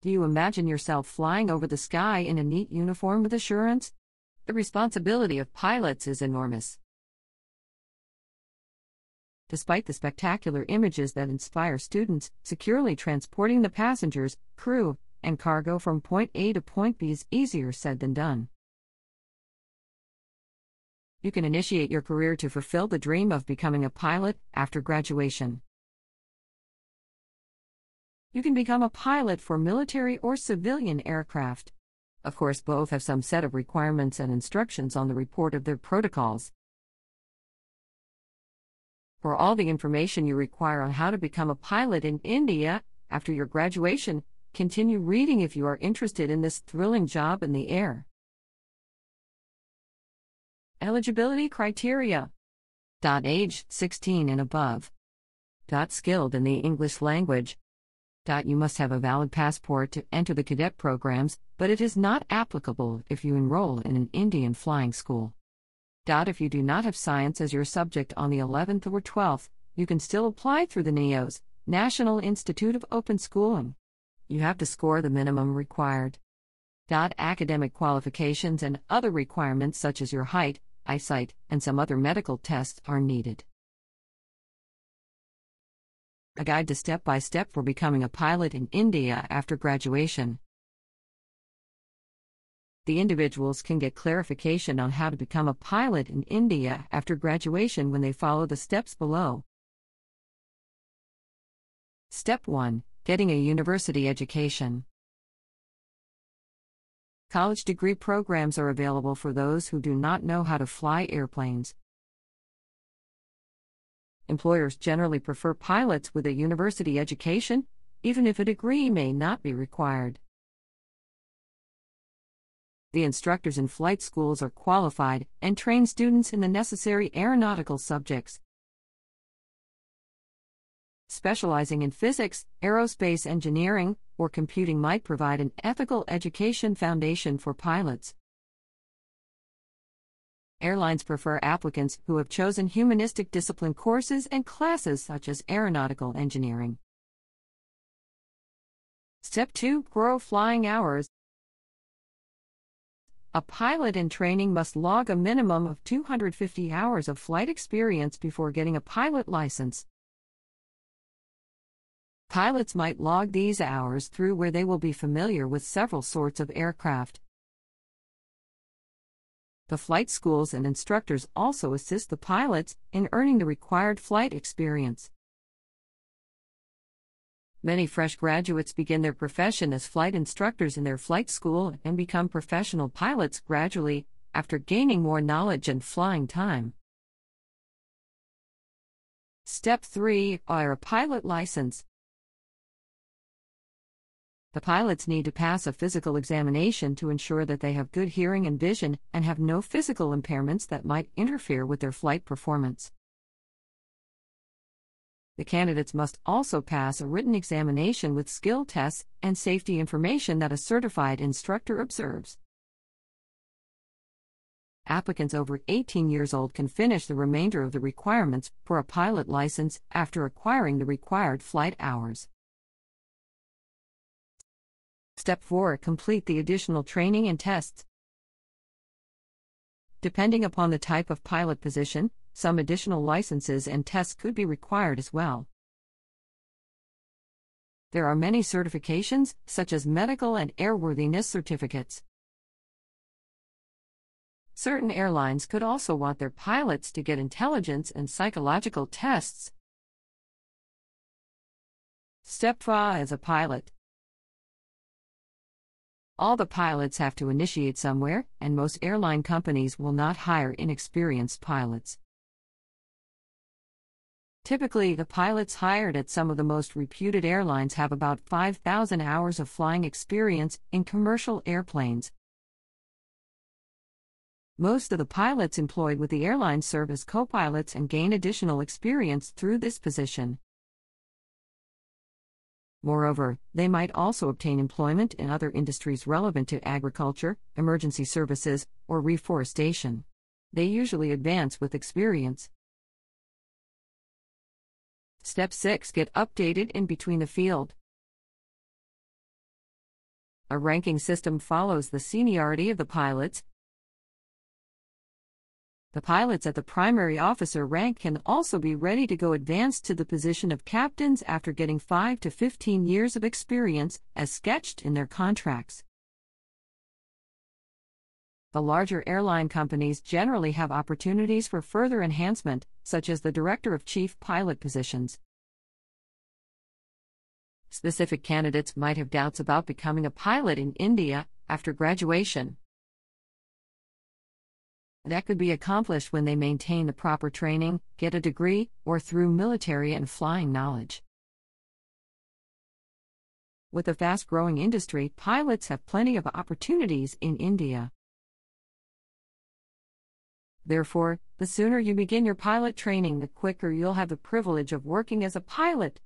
Do you imagine yourself flying over the sky in a neat uniform with assurance? The responsibility of pilots is enormous. Despite the spectacular images that inspire students, securely transporting the passengers, crew, and cargo from point A to point B is easier said than done. You can initiate your career to fulfill the dream of becoming a pilot after graduation. You can become a pilot for military or civilian aircraft. Of course, both have some set of requirements and instructions on the report of their protocols. For all the information you require on how to become a pilot in India after your graduation, continue reading if you are interested in this thrilling job in the air. Eligibility criteria. Age 16 and above. Skilled in the English language. You must have a valid passport to enter the cadet programs, but it is not applicable if you enroll in an Indian flying school. If you do not have science as your subject on the 11th or 12th, you can still apply through the NIOS, National Institute of Open Schooling. You have to score the minimum required. Academic qualifications and other requirements such as your height, eyesight, and some other medical tests are needed. A guide to step-by-step for becoming a pilot in India after graduation. The individuals can get clarification on how to become a pilot in India after graduation when they follow the steps below. Step 1. Getting a university education. College degree programs are available for those who do not know how to fly airplanes. Employers generally prefer pilots with a university education, even if a degree may not be required. The instructors in flight schools are qualified and train students in the necessary aeronautical subjects. Specializing in physics, aerospace engineering, or computing might provide an ethical education foundation for pilots. Airlines prefer applicants who have chosen humanistic discipline courses and classes such as aeronautical engineering. Step 2. Grow flying hours. A pilot in training must log a minimum of 250 hours of flight experience before getting a pilot license. Pilots might log these hours through where they will be familiar with several sorts of aircraft. The flight schools and instructors also assist the pilots in earning the required flight experience. Many fresh graduates begin their profession as flight instructors in their flight school and become professional pilots gradually, after gaining more knowledge and flying time. Step 3. Acquire a pilot license. The pilots need to pass a physical examination to ensure that they have good hearing and vision and have no physical impairments that might interfere with their flight performance. The candidates must also pass a written examination with skill tests and safety information that a certified instructor observes. Applicants over 18 years old can finish the remainder of the requirements for a pilot license after acquiring the required flight hours. Step 4. Complete the additional training and tests. Depending upon the type of pilot position, some additional licenses and tests could be required as well. There are many certifications, such as medical and airworthiness certificates. Certain airlines could also want their pilots to get intelligence and psychological tests. Step 5. As a pilot. All the pilots have to initiate somewhere, and most airline companies will not hire inexperienced pilots. Typically, the pilots hired at some of the most reputed airlines have about 5,000 hours of flying experience in commercial airplanes. Most of the pilots employed with the airline serve as co-pilots and gain additional experience through this position. Moreover, they might also obtain employment in other industries relevant to agriculture, emergency services, or reforestation. They usually advance with experience. Step 6. Get updated in between the field. A ranking system follows the seniority of the pilots. The pilots at the primary officer rank can also be ready to go advanced to the position of captains after getting 5 to 15 years of experience, as sketched in their contracts. The larger airline companies generally have opportunities for further enhancement, such as the Director of Chief Pilot positions. Specific candidates might have doubts about becoming a pilot in India after graduation. That could be accomplished when they maintain the proper training, get a degree, or through military and flying knowledge. With a fast-growing industry, pilots have plenty of opportunities in India. Therefore, the sooner you begin your pilot training, the quicker you'll have the privilege of working as a pilot.